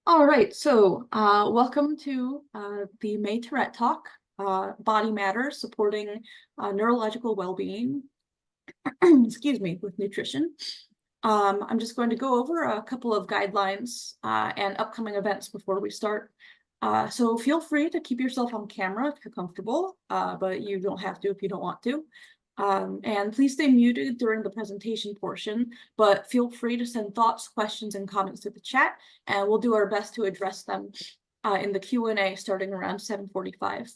All right, so welcome to the May Tourette Talk, Body Matters, supporting neurological well-being, excuse me, with nutrition. I'm just going to go over a couple of guidelines and upcoming events before we start. So feel free to keep yourself on camera if you're comfortable, but you don't have to if you don't want to. And please stay muted during the presentation portion, but feel free to send thoughts, questions, and comments to the chat, and we'll do our best to address them in the Q&A starting around 7:45.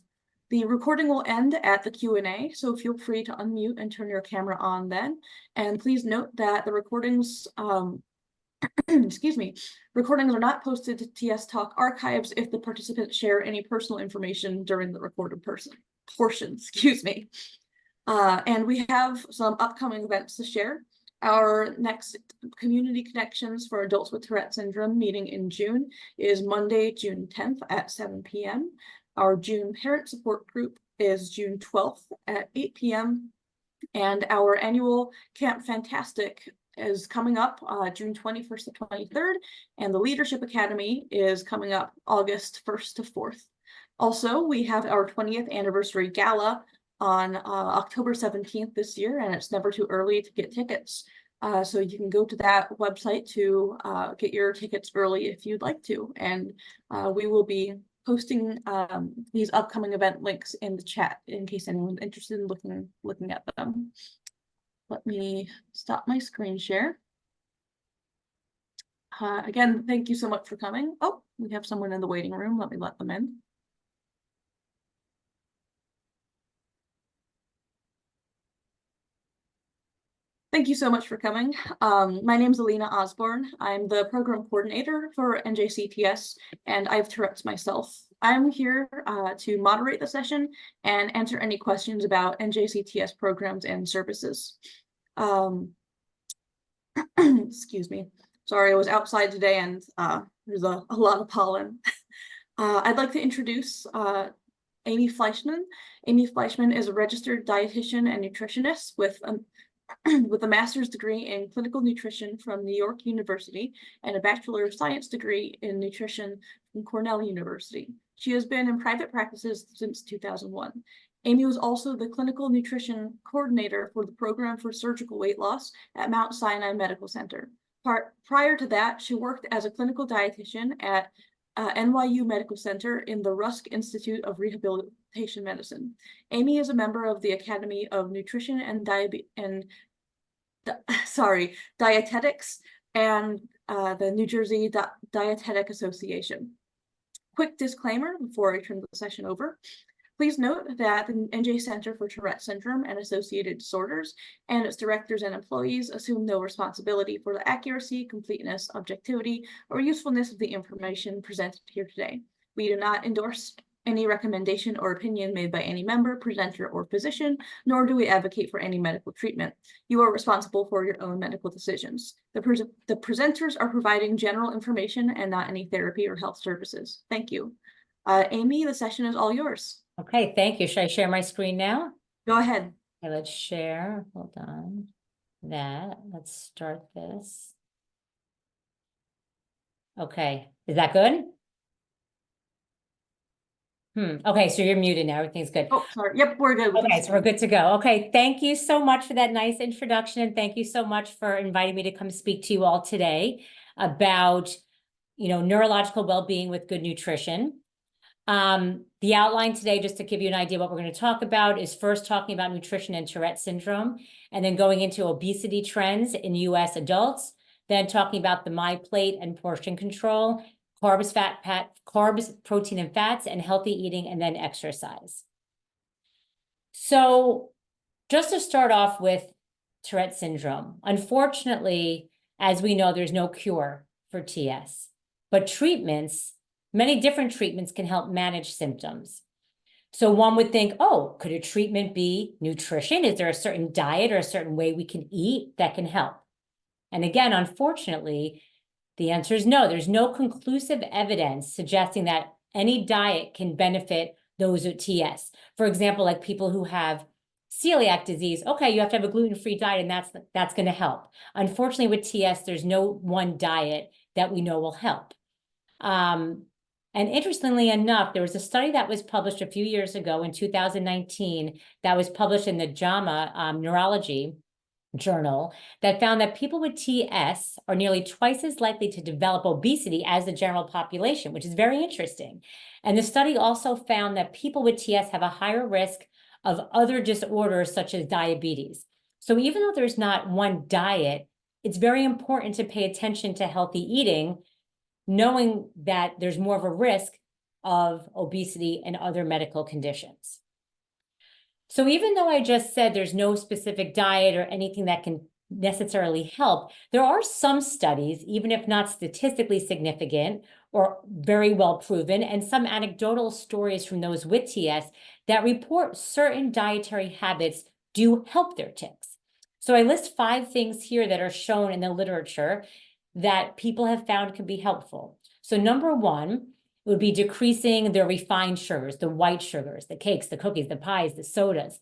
The recording will end at the Q&A, so feel free to unmute and turn your camera on then. And please note that the recordings, excuse me, recordings are not posted to TS Talk archives if the participants share any personal information during the recorded portion, excuse me. And we have some upcoming events to share. Our next Community Connections for Adults with Tourette Syndrome meeting in June is Monday, June 10th at 7 p.m. Our June Parent Support Group is June 12th at 8 p.m. And our annual Camp Fantastic is coming up June 21st to 23rd. And the Leadership Academy is coming up August 1st to 4th. Also, we have our 20th anniversary gala on October 17th this year, and it's never too early to get tickets. So you can go to that website to get your tickets early if you'd like to. And we will be posting these upcoming event links in the chat in case anyone's interested in looking at them. Let me stop my screen share. Again, thank you so much for coming. Oh, we have someone in the waiting room. Let me let them in. Thank you so much for coming. My name is Alina Osborne. I'm the program coordinator for NJCTS, and I have Tourette's myself. I'm here to moderate the session and answer any questions about NJCTS programs and services. Excuse me. Sorry, I was outside today and there's a lot of pollen. I'd like to introduce Amy Fleischman. Amy Fleischman is a registered dietitian and nutritionist with a master's degree in clinical nutrition from New York University and a Bachelor of Science degree in nutrition from Cornell University. She has been in private practices since 2001. Amy was also the clinical nutrition coordinator for the program for surgical weight loss at Mount Sinai Medical Center. Prior to that, she worked as a clinical dietitian at NYU Medical Center in the Rusk Institute of Rehabilitation Medicine. Amy is a member of the Academy of Nutrition and Dietetics and the New Jersey Dietetic Association. Quick disclaimer before I turn the session over. Please note that the NJ Center for Tourette Syndrome and Associated Disorders and its directors and employees assume no responsibility for the accuracy, completeness, objectivity, or usefulness of the information presented here today. We do not endorse any recommendation or opinion made by any member, presenter, or physician, nor do we advocate for any medical treatment. You are responsible for your own medical decisions. The presenters are providing general information and not any therapy or health services. Thank you. Amy, the session is all yours. Okay, thank you. Should I share my screen now? Go ahead. Okay, let's share. Hold on. Let's start this. Okay, is that good? Okay, so you're muted now. Everything's good. Oh, sorry. Yep, we're good. Okay, so we're good to go. Okay, thank you so much for that nice introduction, and thank you so much for inviting me to come speak to you all today about, neurological well-being with good nutrition. The outline today, just to give you an idea what we're going to talk about, is first talking about nutrition and Tourette syndrome, and then going into obesity trends in U.S. adults, then talking about the My Plate and portion control, carbs, protein, and fats, and healthy eating, and then exercise. So just to start off with Tourette syndrome, unfortunately, as we know, there's no cure for TS, but many different treatments can help manage symptoms. So one would think, oh, could a treatment be nutrition? Is there a certain diet or a certain way we can eat that can help? And again, unfortunately, the answer is no. There's no conclusive evidence suggesting that any diet can benefit those with TS. For example, like people who have celiac disease, okay, you have to have a gluten-free diet and that's going to help. Unfortunately, with TS, there's no one diet that we know will help. And interestingly enough, there was a study that was published a few years ago in 2019 that was published in the JAMA Neurology journal that found that people with TS are nearly twice as likely to develop obesity as the general population, which is very interesting. And the study also found that people with TS have a higher risk of other disorders such as diabetes. So even though there's not one diet, it's very important to pay attention to healthy eating, knowing that there's more of a risk of obesity and other medical conditions. So even though I just said there's no specific diet or anything that can necessarily help, there are some studies, even if not statistically significant or very well proven, and some anecdotal stories from those with TS that report certain dietary habits do help their tics. So I list 5 things here that are shown in the literature that people have found can be helpful. So number 1, would be decreasing the refined sugars, the white sugars, the cakes, the cookies, the pies, the sodas.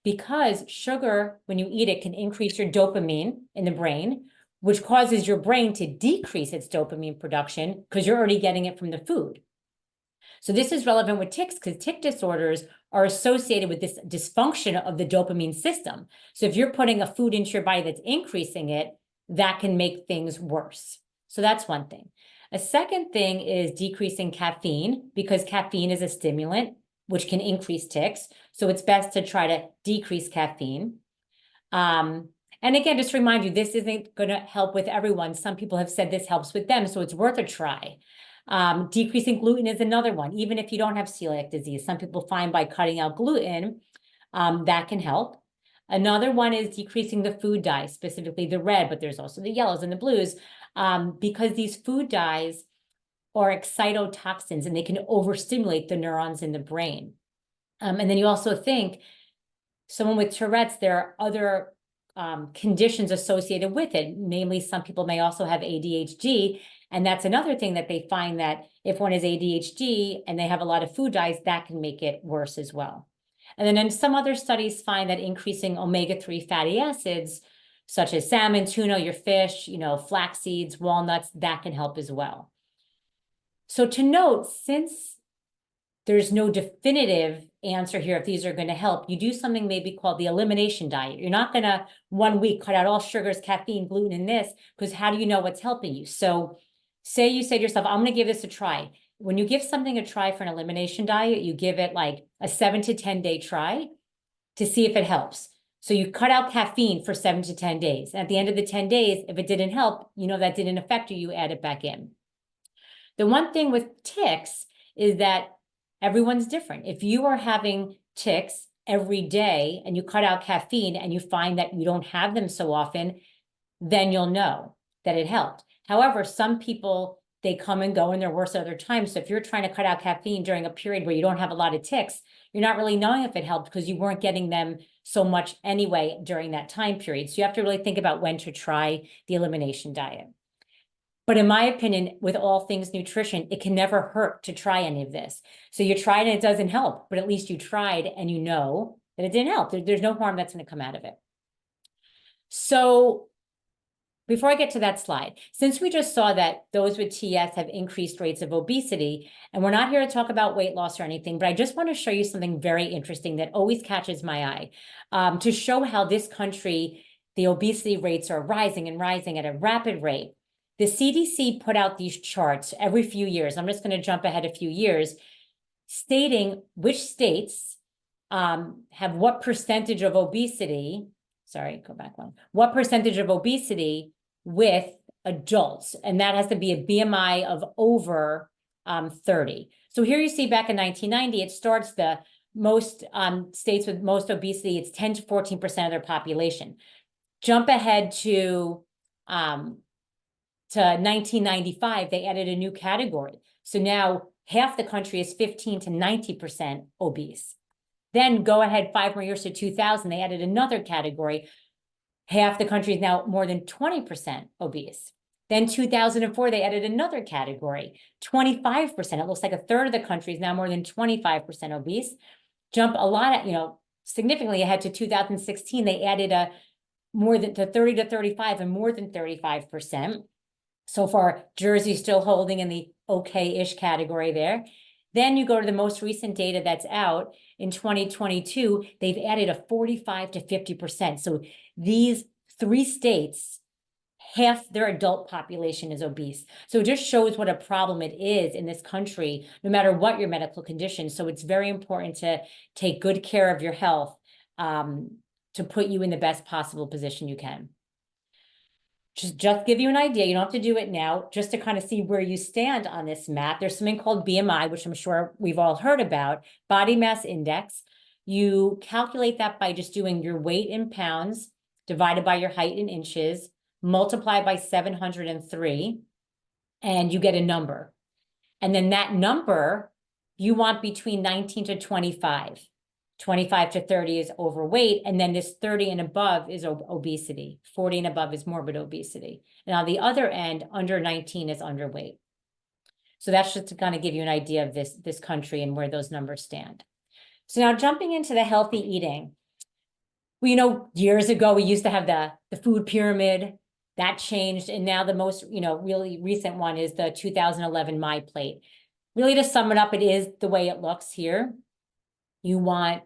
Because sugar, when you eat it, can increase your dopamine in the brain, which causes your brain to decrease its dopamine production because you're already getting it from the food. So this is relevant with tics because tic disorders are associated with this dysfunction of the dopamine system. So if you're putting a food into your body that's increasing it, that can make things worse. So that's one thing. A second thing is decreasing caffeine because caffeine is a stimulant, which can increase tics. So it's best to try to decrease caffeine. And again, just to remind you, this isn't going to help with everyone. Some people have said this helps with them, so it's worth a try. Decreasing gluten is another one, even if you don't have celiac disease. Some people find by cutting out gluten, that can help. Another one is decreasing the food dye, specifically the red, but there's also the yellows and the blues. Because these food dyes are excitotoxins and they can overstimulate the neurons in the brain. And then you also think someone with Tourette's, there are other conditions associated with it. Namely, some people may also have ADHD. And that's another thing that they find that if one has ADHD and they have a lot of food dyes, that can make it worse as well. And then some other studies find that increasing omega-3 fatty acids such as salmon, tuna, your fish, flax seeds, walnuts, that can help as well. So to note, since there's no definitive answer here if these are going to help, you do something maybe called the elimination diet. You're not going to 1 week cut out all sugars, caffeine, gluten, and this, because how do you know what's helping you? So say you say to yourself, I'm going to give this a try. When you give something a try for an elimination diet, you give it like a 7 to 10 day try to see if it helps. So you cut out caffeine for 7 to 10 days. At the end of the 10 days, if it didn't help, that didn't affect you, you add it back in. The one thing with tics is that everyone's different. If you are having tics every day and you cut out caffeine and you find that you don't have them so often, then you'll know that it helped. However, some people, they come and go and they're worse at other times. So if you're trying to cut out caffeine during a period where you don't have a lot of tics, you're not really knowing if it helped because you weren't getting them so much anyway during that time period. So you have to really think about when to try the elimination diet. But in my opinion, with all things nutrition, it can never hurt to try any of this. So you tried and it doesn't help, but at least you tried and you know that it didn't help. There's no harm that's going to come out of it. So before I get to that slide, since we just saw that those with TS have increased rates of obesity, and we're not here to talk about weight loss or anything, but I just want to show you something very interesting that always catches my eye, to show how this country, the obesity rates are rising and rising at a rapid rate. The CDC put out these charts every few years. I'm just going to jump ahead a few years, stating which states have what percentage of obesity, what percentage of obesity with adults. And that has to be a BMI of over 30. So here you see back in 1990, it starts the most states with most obesity, it's 10 to 14% of their population. Jump ahead to 1995, they added a new category. So now half the country is 15 to 90% obese. Then go ahead 5 more years to 2000, they added another category. Half the country is now more than 20% obese. Then 2004, they added another category, 25%. It looks like a third of the country is now more than 25% obese. Jump a lot, significantly ahead to 2016, they added more than to 30 to 35 and more than 35%. So far, Jersey's still holding in the okay-ish category there. Then you go to the most recent data that's out in 2022, they've added a 45 to 50%. So these 3 states, half their adult population is obese. So it just shows what a problem it is in this country, no matter what your medical condition. So it's very important to take good care of your health, to put you in the best possible position you can. Just give you an idea. You don't have to do it now, just to kind of see where you stand on this map. There's something called BMI, which I'm sure we've all heard about, body mass index. You calculate that by just doing your weight in pounds divided by your height in inches, multiply by 703, and you get a number. And then that number, you want between 19 to 25. 25 to 30 is overweight, and then this 30 and above is obesity. 40 and above is morbid obesity. And on the other end, under 19 is underweight. So that's just to kind of give you an idea of this country and where those numbers stand. So now jumping into the healthy eating. Well, years ago, we used to have the food pyramid. That changed, and now the most, really recent one is the 2011 My Plate. Really, to sum it up, it is the way it looks here. You want,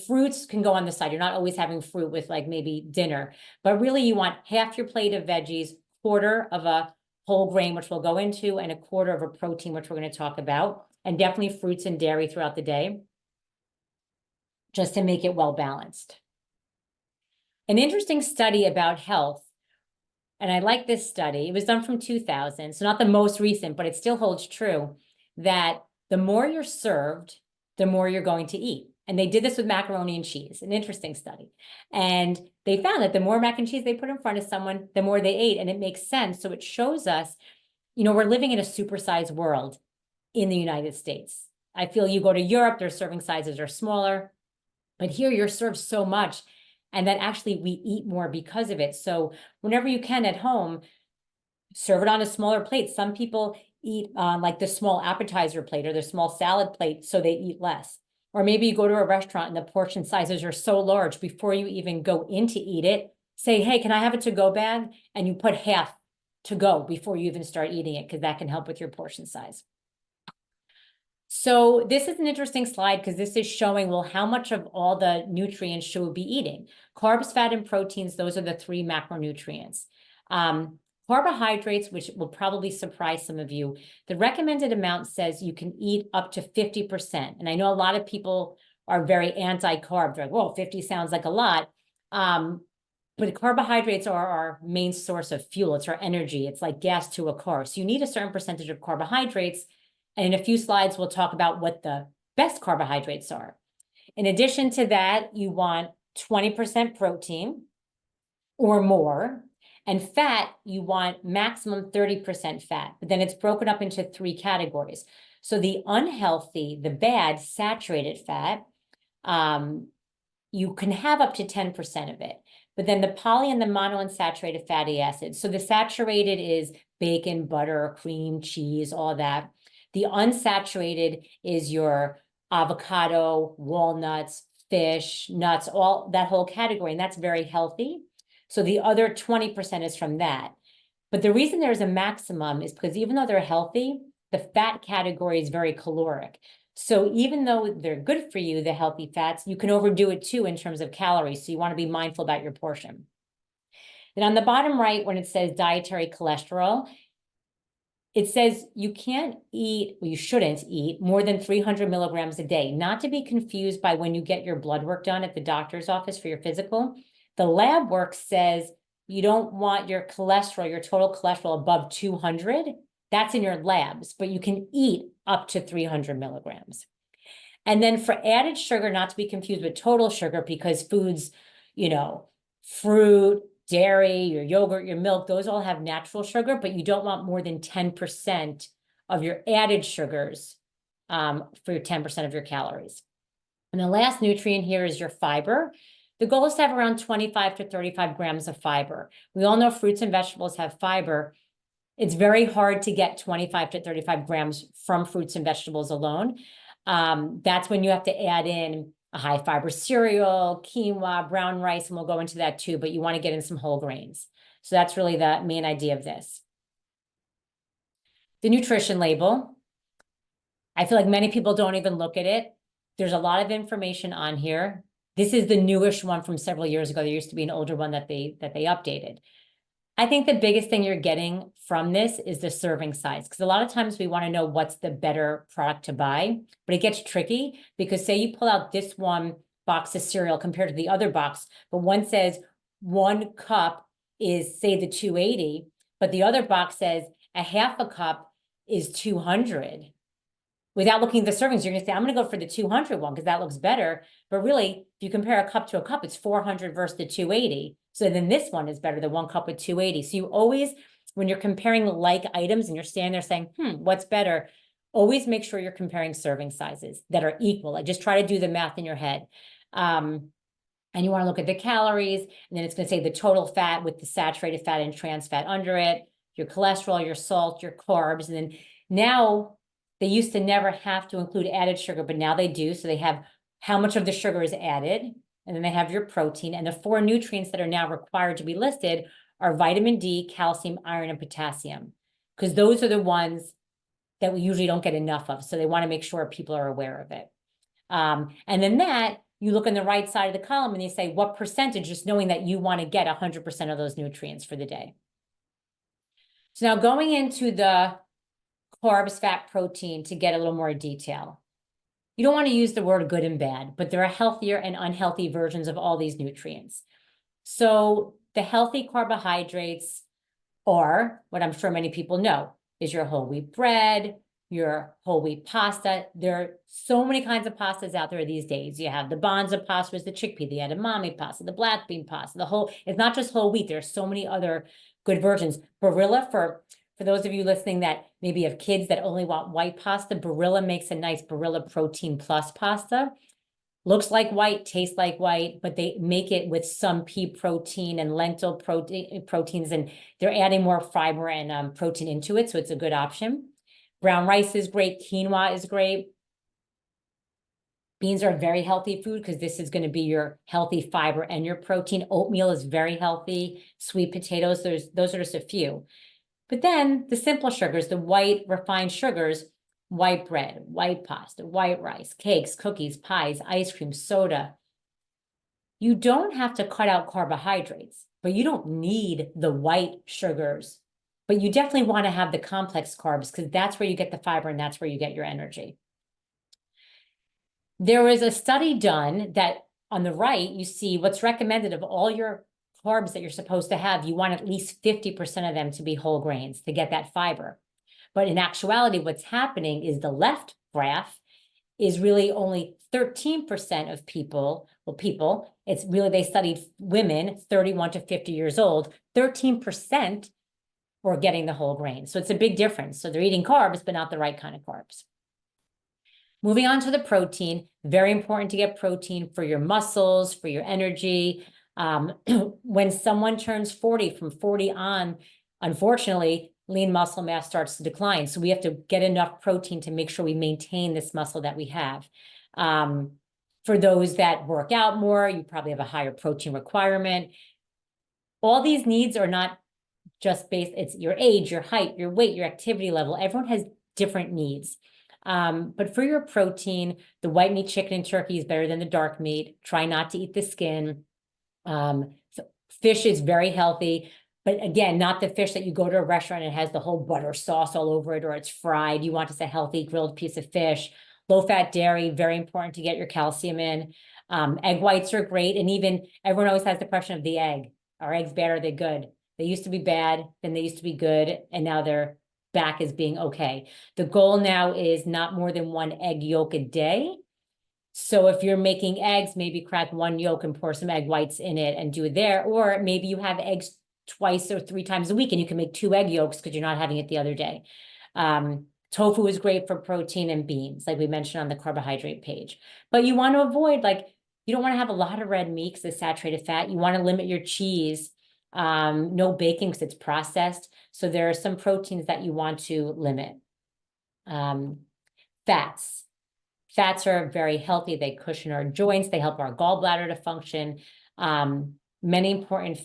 fruits can go on the side. You're not always having fruit with like maybe dinner, but really you want half your plate of veggies, quarter of a whole grain, which we'll go into, and a quarter of a protein, which we're going to talk about, and definitely fruits and dairy throughout the day, just to make it well balanced. An interesting study about health, and I like this study, it was done from 2000, so not the most recent, but it still holds true, that the more you're served, the more you're going to eat. And they did this with macaroni and cheese, an interesting study. And they found that the more mac and cheese they put in front of someone, the more they ate. And it makes sense. So it shows us, we're living in a supersized world in the United States. I feel you go to Europe, their serving sizes are smaller, but here you're served so much, and that actually we eat more because of it. So whenever you can at home, serve it on a smaller plate. Some people eat like the small appetizer plate or the small salad plate, so they eat less. Or maybe you go to a restaurant and the portion sizes are so large, before you even go in to eat it, say, hey, can I have a to-go bag? And you put half to go before you even start eating it, because that can help with your portion size. So this is an interesting slide, because this is showing, well, how much of all the nutrients should we be eating? Carbs, fat, and proteins, those are the 3 macronutrients. Carbohydrates, which will probably surprise some of you, the recommended amount says you can eat up to 50%. And I know a lot of people are very anti-carb. They're like, well, 50 sounds like a lot. But carbohydrates are our main source of fuel. It's our energy. It's like gas to a car. So you need a certain percentage of carbohydrates. And in a few slides, we'll talk about what the best carbohydrates are. In addition to that, you want 20% protein or more. And fat, you want maximum 30% fat, but then it's broken up into 3 categories. So the unhealthy, the bad saturated fat, you can have up to 10% of it, but then the poly and the monounsaturated fatty acids. So the saturated is bacon, butter, cream, cheese, all that. The unsaturated is your avocado, walnuts, fish, nuts, all that whole category, and that's very healthy. So the other 20% is from that. But the reason there's a maximum is because even though they're healthy, the fat category is very caloric. So even though they're good for you, the healthy fats, you can overdo it too in terms of calories. So you want to be mindful about your portion. Then on the bottom right, when it says dietary cholesterol, it says you can't eat, well, you shouldn't eat more than 300 milligrams a day, not to be confused by when you get your blood work done at the doctor's office for your physical. The lab work says you don't want your cholesterol, your total cholesterol above 200. That's in your labs, but you can eat up to 300 milligrams. And then for added sugar, not to be confused with total sugar, because foods, fruit, dairy, your yogurt, your milk, those all have natural sugar, but you don't want more than 10% of your added sugars for your 10% of your calories. And the last nutrient here is your fiber. The goal is to have around 25 to 35 grams of fiber. We all know fruits and vegetables have fiber. It's very hard to get 25 to 35 grams from fruits and vegetables alone. That's when you have to add in a high fiber cereal, quinoa, brown rice, and we'll go into that too, but you want to get in some whole grains. So that's really the main idea of this. The nutrition label. I feel like many people don't even look at it. There's a lot of information on here. This is the newish one from several years ago. There used to be an older one that they updated. I think the biggest thing you're getting from this is the serving size, because a lot of times we want to know what's the better product to buy, but it gets tricky because say you pull out this one box of cereal compared to the other box, but one says 1 cup is, say, the 280, but the other box says a half a cup is 200. Without looking at the servings, you're going to say, I'm going to go for the 200 one because that looks better. But really, if you compare a cup to a cup, it's 400 versus the 280. So then this one is better than 1 cup with 280. So you always, when you're comparing like items and you're standing there saying, what's better? Always make sure you're comparing serving sizes that are equal. I just try to do the math in your head. And you want to look at the calories, and then it's going to say the total fat with the saturated fat and trans fat under it, your cholesterol, your salt, your carbs. And then now they used to never have to include added sugar, but now they do. So they have how much of the sugar is added, and then they have your protein. And the 4 nutrients that are now required to be listed are vitamin D, calcium, iron, and potassium, because those are the ones that we usually don't get enough of. So they want to make sure people are aware of it. And then that, you look on the right side of the column and you say, what percentage, just knowing that you want to get 100% of those nutrients for the day. So now going into the carbs, fat, protein to get a little more detail. You don't want to use the word good and bad, but there are healthier and unhealthy versions of all these nutrients. So the healthy carbohydrates are, what I'm sure many people know, is your whole wheat bread, your whole wheat pasta. There are so many kinds of pastas out there these days. You have the Bonza pasta, the chickpea, the edamame pasta, the black bean pasta, it's not just whole wheat. There are so many other good versions. Barilla, for those of you listening that maybe have kids that only want white pasta, Barilla makes a nice Barilla Protein Plus pasta. Looks like white, tastes like white, but they make it with some pea protein and lentil proteins, and they're adding more fiber and protein into it, so it's a good option. Brown rice is great. Quinoa is great. Beans are a very healthy food because this is going to be your healthy fiber and your protein. Oatmeal is very healthy. Sweet potatoes, those are just a few. But then the simple sugars, the white refined sugars, white bread, white pasta, white rice, cakes, cookies, pies, ice cream, soda. You don't have to cut out carbohydrates, but you don't need the white sugars. But you definitely want to have the complex carbs because that's where you get the fiber and that's where you get your energy. There was a study done that on the right, you see what's recommended of all your carbs that you're supposed to have. You want at least 50% of them to be whole grains to get that fiber. But in actuality, what's happening is the left graph is really only 13% of people, it's really, they studied women 31 to 50 years old, 13% were getting the whole grain. So it's a big difference. So they're eating carbs, but not the right kind of carbs. Moving on to the protein, very important to get protein for your muscles, for your energy. When someone turns 40, from 40 on, unfortunately, lean muscle mass starts to decline. So we have to get enough protein to make sure we maintain this muscle that we have. For those that work out more, you probably have a higher protein requirement. All these needs are not just based, it's your age, your height, your weight, your activity level. Everyone has different needs. But for your protein, the white meat, chicken, and turkey is better than the dark meat. Try not to eat the skin. So fish is very healthy, but again, not the fish that you go to a restaurant and it has the whole butter sauce all over it, or it's fried. You want just a healthy grilled piece of fish. Low-fat dairy, very important to get your calcium in. Egg whites are great. And even everyone always has the question of the egg. Are eggs bad or are they good? They used to be bad, then they used to be good, and now they're back as being okay. The goal now is not more than 1 egg yolk a day. So if you're making eggs, maybe crack 1 yolk and pour some egg whites in it and do it there. Or maybe you have eggs twice or 3 times a week and you can make 2 egg yolks because you're not having it the other day. Tofu is great for protein, and beans, like we mentioned on the carbohydrate page. But you want to avoid, you don't want to have a lot of red meat because it's saturated fat. You want to limit your cheese. No baking because it's processed. So there are some proteins that you want to limit. Fats. Fats are very healthy. They cushion our joints. They help our gallbladder to function. Many important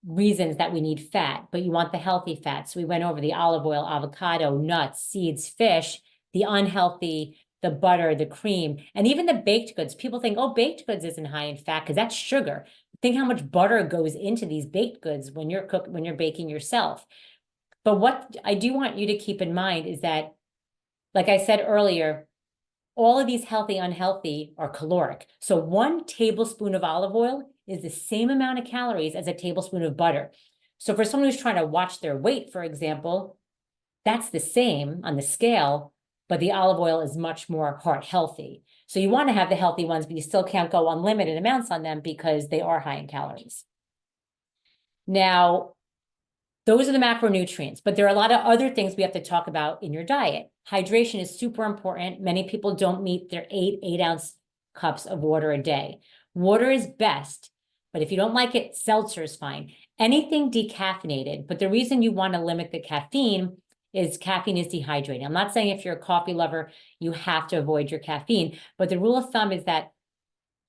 reasons that we need fat, but you want the healthy fat. So we went over the olive oil, avocado, nuts, seeds, fish, the unhealthy, the butter, the cream, and even the baked goods. People think, oh, baked goods isn't high in fat because that's sugar. Think how much butter goes into these baked goods when you're baking yourself. But what I do want you to keep in mind is that, like I said earlier, all of these healthy, unhealthy are caloric. So 1 tablespoon of olive oil is the same amount of calories as a tablespoon of butter. So for someone who's trying to watch their weight, for example, that's the same on the scale, but the olive oil is much more heart healthy. So you want to have the healthy ones, but you still can't go unlimited amounts on them because they are high in calories. Now, those are the macronutrients, but there are a lot of other things we have to talk about in your diet. Hydration is super important. Many people don't meet their 8-ounce cups of water a day. Water is best, but if you don't like it, seltzer is fine. Anything decaffeinated, but the reason you want to limit the caffeine is dehydrating. I'm not saying if you're a coffee lover, you have to avoid your caffeine, but the rule of thumb is that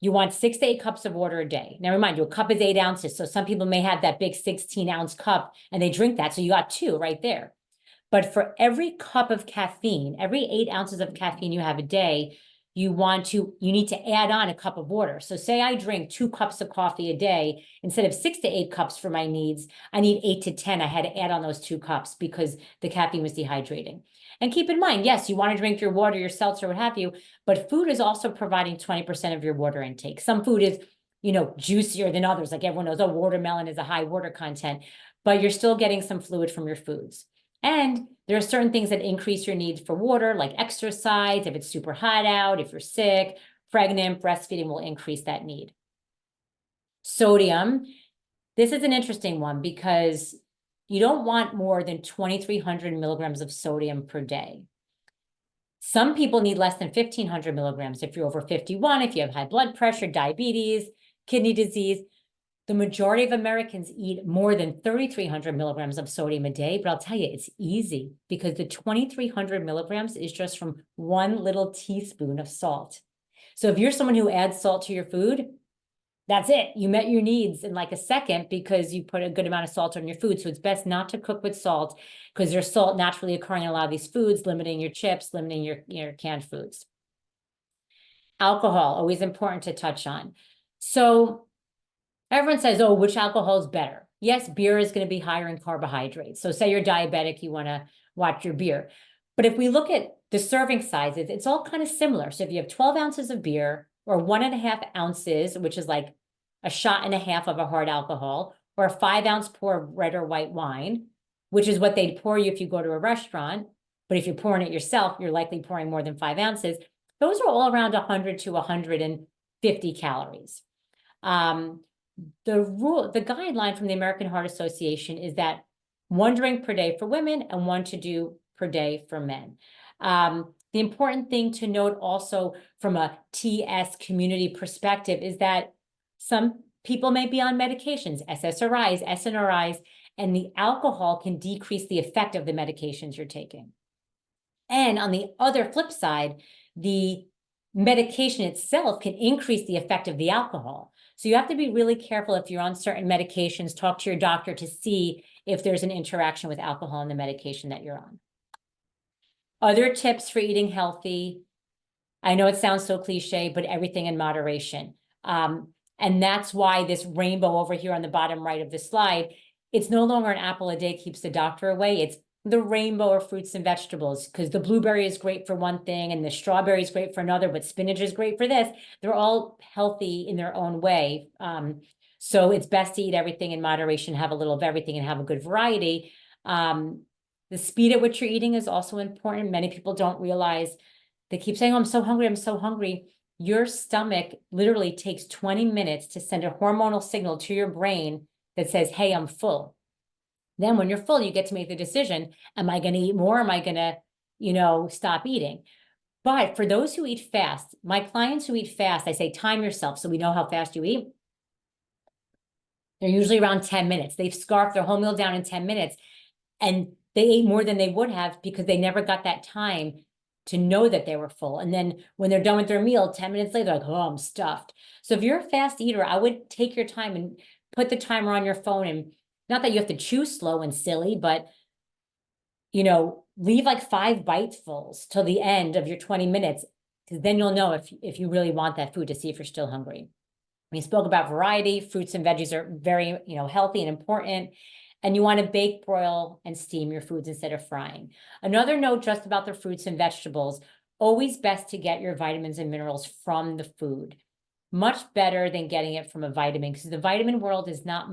you want 6 to 8 cups of water a day. Now, remind you, a cup is 8 ounces. So some people may have that big 16-ounce cup and they drink that. So you got 2 right there. But for every cup of caffeine, every 8 ounces of caffeine you have a day, you need to add on a cup of water. So say I drink 2 cups of coffee a day, instead of 6 to 8 cups for my needs, I need 8 to 10. I had to add on those 2 cups because the caffeine was dehydrating. And keep in mind, yes, you want to drink your water, your seltzer, what have you, but food is also providing 20% of your water intake. Some food is, juicier than others. Like everyone knows, oh, watermelon is a high water content, but you're still getting some fluid from your foods. And there are certain things that increase your needs for water, like exercise, if it's super hot out, if you're sick, pregnant, breastfeeding will increase that need. Sodium, this is an interesting one because you don't want more than 2,300 milligrams of sodium per day. Some people need less than 1,500 milligrams if you're over 51, if you have high blood pressure, diabetes, kidney disease. The majority of Americans eat more than 3,300 milligrams of sodium a day, but I'll tell you, it's easy because the 2,300 milligrams is just from 1 little teaspoon of salt. So if you're someone who adds salt to your food, that's it. You met your needs in like a second because you put a good amount of salt on your food. So it's best not to cook with salt because there's salt naturally occurring in a lot of these foods, limiting your chips, limiting your canned foods. Alcohol, always important to touch on. So everyone says, oh, which alcohol is better? Yes, beer is going to be higher in carbohydrates. So say you're diabetic, you want to watch your beer. But if we look at the serving sizes, it's all kind of similar. So if you have 12 ounces of beer or 1.5 ounces, which is like a shot and a half of a hard alcohol, or a 5-ounce pour of red or white wine, which is what they'd pour you if you go to a restaurant. But if you're pouring it yourself, you're likely pouring more than 5 ounces. Those are all around 100 to 150 calories. The guideline from the American Heart Association is that 1 drink per day for women and 1 to do per day for men. The important thing to note also from a TS community perspective is that some people may be on medications, SSRIs, SNRIs, and the alcohol can decrease the effect of the medications you're taking. And on the other flip side, the medication itself can increase the effect of the alcohol. So you have to be really careful if you're on certain medications, talk to your doctor to see if there's an interaction with alcohol in the medication that you're on. Other tips for eating healthy. I know it sounds so cliche, but everything in moderation. And that's why this rainbow over here on the bottom right of the slide, it's no longer an apple a day keeps the doctor away. It's the rainbow of fruits and vegetables, because the blueberry is great for one thing and the strawberry is great for another, but spinach is great for this. They're all healthy in their own way. So it's best to eat everything in moderation, have a little of everything and have a good variety. The speed at which you're eating is also important. Many people don't realize, they keep saying, oh, I'm so hungry, I'm so hungry. Your stomach literally takes 20 minutes to send a hormonal signal to your brain that says, hey, I'm full. Then when you're full, you get to make the decision, am I going to eat more? Am I going to, stop eating? But for those who eat fast, my clients who eat fast, I say, time yourself so we know how fast you eat. They're usually around 10 minutes. They've scarfed their whole meal down in 10 minutes and they ate more than they would have because they never got that time to know that they were full. And then when they're done with their meal, 10 minutes later, they're like, oh, I'm stuffed. So if you're a fast eater, I would take your time and put the timer on your phone and not that you have to chew slow and silly, but leave like 5 bitefuls till the end of your 20 minutes, because then you'll know if you really want that food, to see if you're still hungry. We spoke about variety. Fruits and veggies are very, healthy and important. And you want to bake, broil, and steam your foods instead of frying. Another note just about the fruits and vegetables, always best to get your vitamins and minerals from the food. Much better than getting it from a vitamin, because the vitamin world is not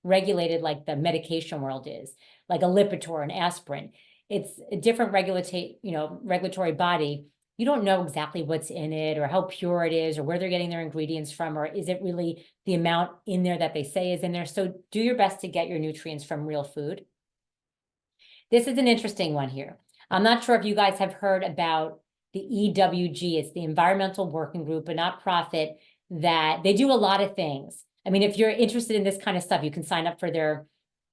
regulated like the medication world is, like a Lipitor and aspirin. It's a different regulatory body. You don't know exactly what's in it or how pure it is or where they're getting their ingredients from, or is it really the amount in there that they say is in there. So do your best to get your nutrients from real food. This is an interesting one here. I'm not sure if you guys have heard about the EWG. It's the Environmental Working Group, a nonprofit that they do a lot of things. I mean, if you're interested in this kind of stuff, you can sign up for their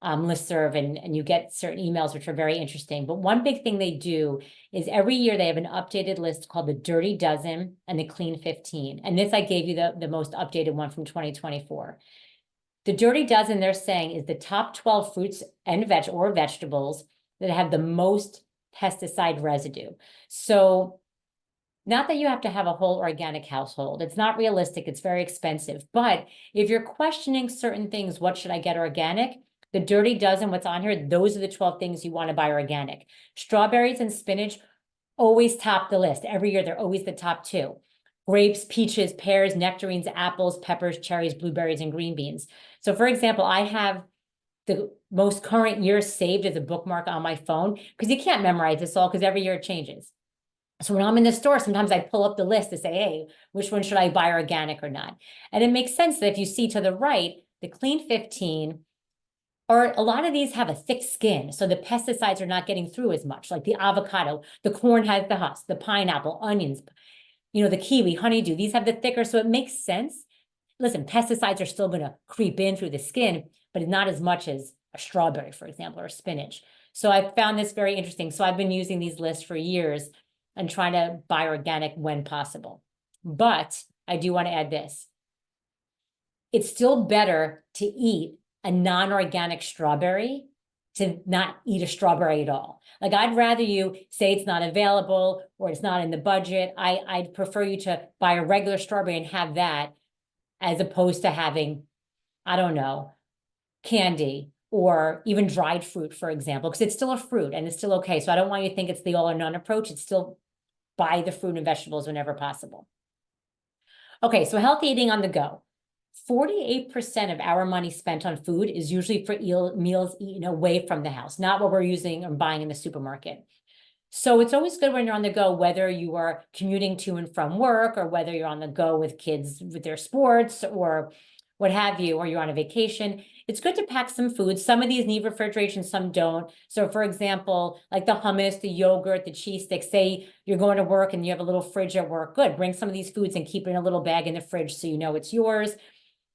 listserv and you get certain emails, which are very interesting. But one big thing they do is every year they have an updated list called the Dirty Dozen and the Clean 15. And this, I gave you the most updated one from 2024. The Dirty Dozen, they're saying, is the top 12 fruits and vegetables that have the most pesticide residue. So not that you have to have a whole organic household. It's not realistic. It's very expensive. But if you're questioning certain things, what should I get organic? The Dirty Dozen, what's on here, those are the 12 things you want to buy organic. Strawberries and spinach always top the list. Every year, they're always the top 2. Grapes, peaches, pears, nectarines, apples, peppers, cherries, blueberries, and green beans. So for example, I have the most current year saved as a bookmark on my phone, because you can't memorize this all, because every year it changes. So when I'm in the store, sometimes I pull up the list to say, hey, which one should I buy organic or not? And it makes sense that if you see to the right, the Clean 15, or a lot of these have a thick skin, so the pesticides are not getting through as much, like the avocado, the corn has the husk, the pineapple, onions, the kiwi, honeydew, these have the thicker, so it makes sense. Listen, pesticides are still going to creep in through the skin, but not as much as a strawberry, for example, or spinach. So I found this very interesting. So I've been using these lists for years and trying to buy organic when possible. But I do want to add this. It's still better to eat a non-organic strawberry to not eat a strawberry at all. Like, I'd rather you say it's not available or it's not in the budget. I'd prefer you to buy a regular strawberry and have that, as opposed to having, I don't know, candy or even dried fruit, for example, because it's still a fruit and it's still okay. So I don't want you to think it's the all or none approach. It's still buy the fruit and vegetables whenever possible. Okay, so healthy eating on the go. 48% of our money spent on food is usually for meals eaten away from the house, not what we're using or buying in the supermarket. So it's always good when you're on the go, whether you are commuting to and from work, or whether you're on the go with kids with their sports or what have you, or you're on a vacation. It's good to pack some food. Some of these need refrigeration, some don't. So for example, like the hummus, the yogurt, the cheese sticks, say you're going to work and you have a little fridge at work, good. Bring some of these foods and keep it in a little bag in the fridge so you know it's yours.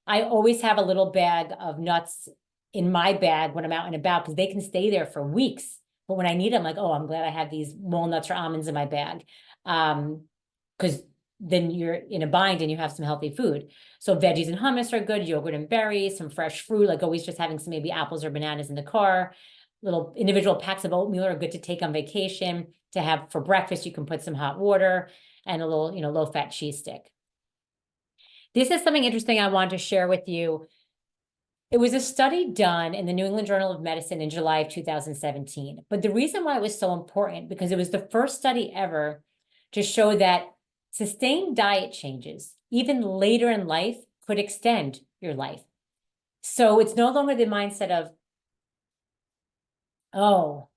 I always have a little bag of nuts in my bag when I'm out and about, because they can stay there for weeks. But when I need them, like, oh, I'm glad I have these walnuts or almonds in my bag. Because then you're in a bind and you have some healthy food. So veggies and hummus are good, yogurt and berries, some fresh fruit, like always just having some maybe apples or bananas in the car. Little individual packs of oatmeal are good to take on vacation. To have for breakfast, you can put some hot water and a little, low-fat cheese stick. This is something interesting I wanted to share with you. It was a study done in the New England Journal of Medicine in July of 2017. But the reason why it was so important, because it was the first study ever to show that sustained diet changes, even later in life, could extend your life. So it's no longer the mindset of, oh,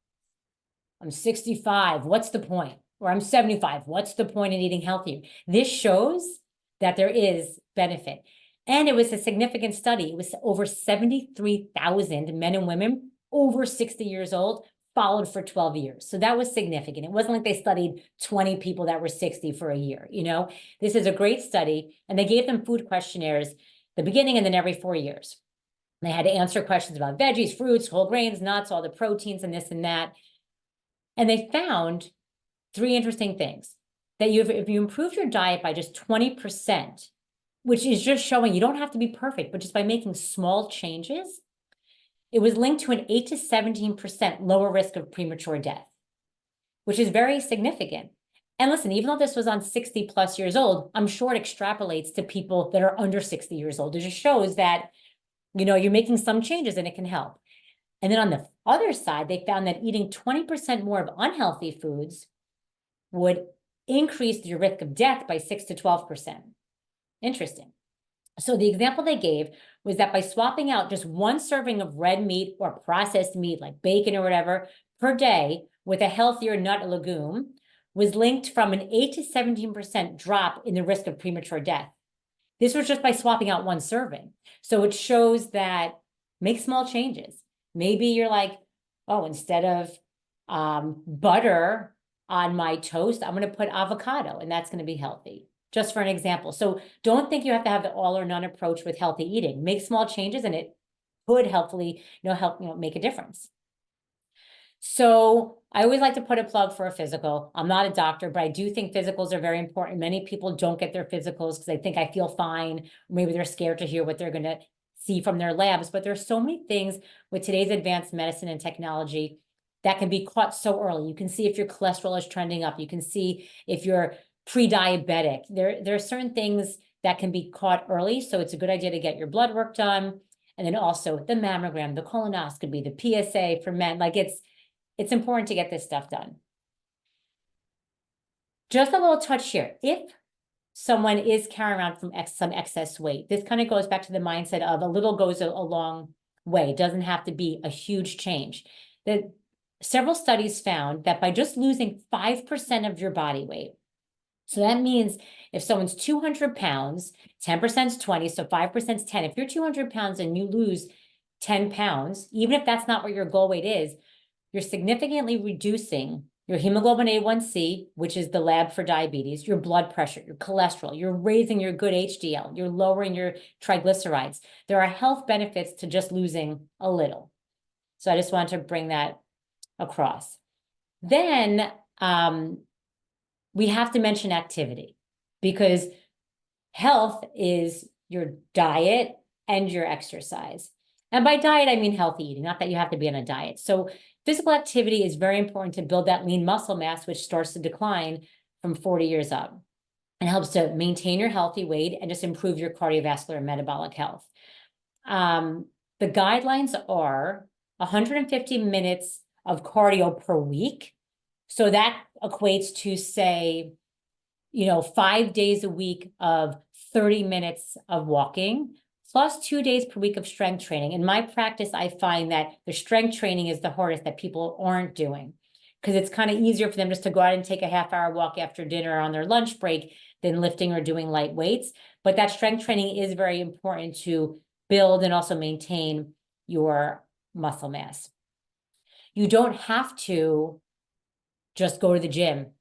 I'm 65, what's the point? Or I'm 75, what's the point in eating healthier? This shows that there is benefit. And it was a significant study. It was over 73,000 men and women over 60 years old followed for 12 years. So that was significant. It wasn't like they studied 20 people that were 60 for a year. This is a great study. And they gave them food questionnaires the beginning and then every 4 years. And they had to answer questions about veggies, fruits, whole grains, nuts, all the proteins and this and that. And they found 3 interesting things. That if you improve your diet by just 20%, which is just showing you don't have to be perfect, but just by making small changes, it was linked to an 8 to 17% lower risk of premature death, which is very significant. And listen, even though this was on 60 plus years old, I'm sure it extrapolates to people that are under 60 years old. It just shows that, you're making some changes and it can help. And then on the other side, they found that eating 20% more of unhealthy foods would increase your risk of death by 6 to 12%. Interesting. So the example they gave was that by swapping out just one serving of red meat or processed meat like bacon or whatever per day with a healthier nut or legume was linked from an 8 to 17% drop in the risk of premature death. This was just by swapping out one serving. So it shows that make small changes. Maybe you're like, oh, instead of butter on my toast, I'm going to put avocado, and that's going to be healthy. Just for an example. So don't think you have to have the all or none approach with healthy eating. Make small changes and it could helpfully, help, make a difference. So I always like to put a plug for a physical. I'm not a doctor, but I do think physicals are very important. Many people don't get their physicals because they think I feel fine. Maybe they're scared to hear what they're going to see from their labs, but there's so many things with today's advanced medicine and technology that can be caught so early. You can see if your cholesterol is trending up. You can see if you're pre-diabetic. There are certain things that can be caught early. So it's a good idea to get your blood work done. And then also the mammogram, the colonoscopy, the PSA for men. Like it's important to get this stuff done. Just a little touch here. If someone is carrying around some excess weight, this kind of goes back to the mindset of a little goes a long way. It doesn't have to be a huge change. That several studies found that by just losing 5% of your body weight, so that means if someone's 200 pounds, 10% is 20, so 5% is 10. If you're 200 pounds and you lose 10 pounds, even if that's not what your goal weight is, you're significantly reducing your hemoglobin A1C, which is the lab for diabetes, your blood pressure, your cholesterol, you're raising your good HDL, you're lowering your triglycerides. There are health benefits to just losing a little. So I just wanted to bring that across. Then we have to mention activity because health is your diet and your exercise. And by diet, I mean healthy eating, not that you have to be on a diet. So physical activity is very important to build that lean muscle mass, which starts to decline from 40 years up. It helps to maintain your healthy weight and just improve your cardiovascular and metabolic health. The guidelines are 150 minutes of cardio per week. So that equates to, say, 5 days a week of 30 minutes of walking, plus 2 days per week of strength training. In my practice, I find that the strength training is the hardest that people aren't doing because it's kind of easier for them just to go out and take a half-hour walk after dinner or on their lunch break than lifting or doing light weights. But that strength training is very important to build and also maintain your muscle mass. You don't have to just go to the gym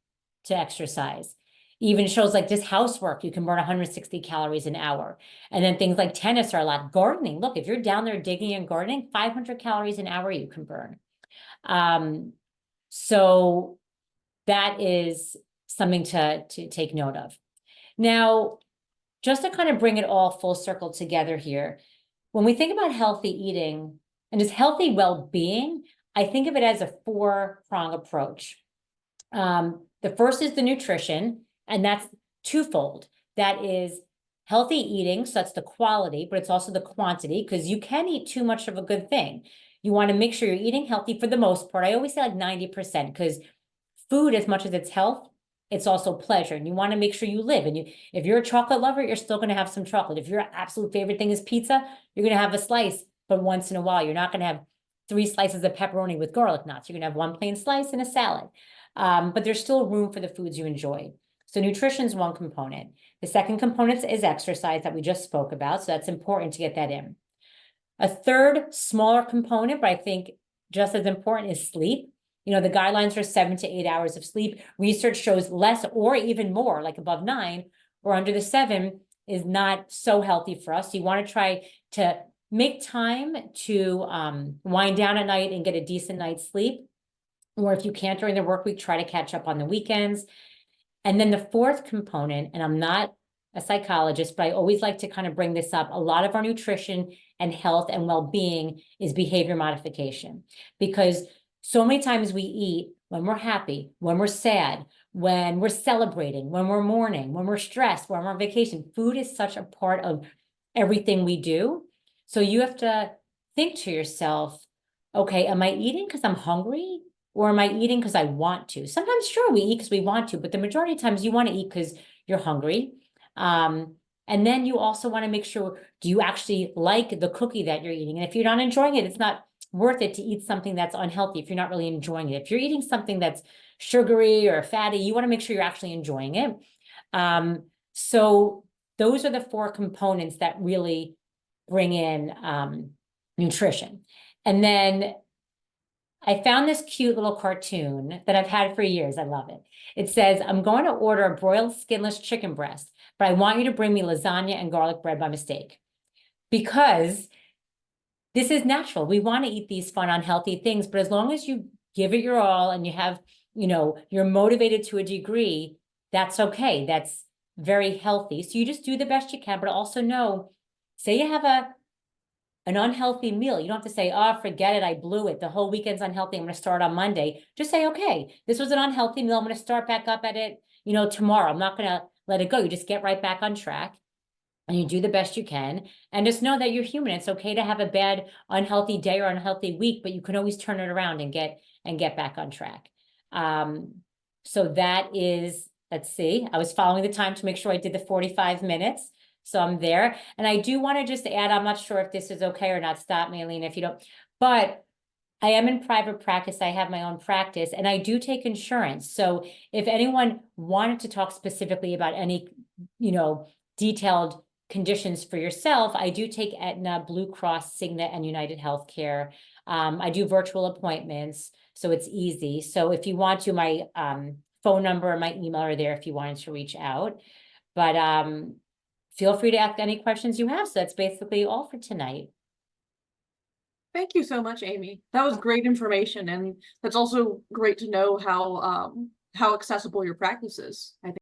to exercise. Even shows like this housework, you can burn 160 calories an hour. And then things like tennis are a lot. Gardening, look, if you're down there digging and gardening, 500 calories an hour you can burn. So that is something to take note of. Now, just to kind of bring it all full circle together here, when we think about healthy eating and just healthy well-being, I think of it as a 4-prong approach. The first is the nutrition, and that's twofold. That is healthy eating, so that's the quality, but it's also the quantity, because you can eat too much of a good thing. You want to make sure you're eating healthy for the most part. I always say like 90%, because food, as much as it's health, it's also pleasure. And you want to make sure you live. And if you're a chocolate lover, you're still going to have some chocolate. If your absolute favorite thing is pizza, you're going to have a slice, but once in a while. You're not going to have 3 slices of pepperoni with garlic knots. You're going to have 1 plain slice and a salad. But there's still room for the foods you enjoy. So nutrition is one component. The second component is exercise that we just spoke about. So that's important to get that in. A third smaller component, but I think just as important, is sleep. The guidelines are 7 to 8 hours of sleep. Research shows less or even more, like above 9 or under the 7 is not so healthy for us. So you want to try to make time to wind down at night and get a decent night's sleep. Or if you can't during the work week, try to catch up on the weekends. And then the fourth component, and I'm not a psychologist, but I always like to kind of bring this up. A lot of our nutrition and health and well-being is behavior modification, because so many times we eat when we're happy, when we're sad, when we're celebrating, when we're mourning, when we're stressed, when we're on vacation. Food is such a part of everything we do. So you have to think to yourself, okay, am I eating because I'm hungry? Or am I eating because I want to? Sometimes, sure, we eat because we want to, but the majority of times you want to eat because you're hungry. And then you also want to make sure, do you actually like the cookie that you're eating? And if you're not enjoying it, it's not worth it to eat something that's unhealthy if you're not really enjoying it. If you're eating something that's sugary or fatty, you want to make sure you're actually enjoying it. So those are the 4 components that really bring in nutrition. And then I found this cute little cartoon that I've had for years. I love it. It says, I'm going to order a broiled skinless chicken breast, but I want you to bring me lasagna and garlic bread by mistake. Because this is natural. We want to eat these fun, unhealthy things, but as long as you give it your all and you have, you're motivated to a degree, that's okay. That's very healthy. So you just do the best you can, but also know, say you have an unhealthy meal. You don't have to say, oh, forget it, I blew it. The whole weekend's unhealthy. I'm going to start on Monday. Just say, okay, this was an unhealthy meal. I'm going to start back up at it, tomorrow. I'm not going to let it go. You just get right back on track and you do the best you can. And just know that you're human. It's okay to have a bad, unhealthy day or unhealthy week, but you can always turn it around and get back on track. So that is, let's see, I was following the time to make sure I did the 45 minutes. So I'm there. And I do want to just add, I'm not sure if this is okay or not. Stop me, Alina, if you don't, but I am in private practice. I have my own practice and I do take insurance. So if anyone wanted to talk specifically about any, detailed conditions for yourself, I do take Aetna, Blue Cross, Cigna, and United Healthcare. I do virtual appointments, so it's easy. So if you want to, my phone number and my email are there if you wanted to reach out. But feel free to ask any questions you have. So that's basically all for tonight. Thank you so much, Amy. That was great information, and that's also great to know how accessible your practice is. I think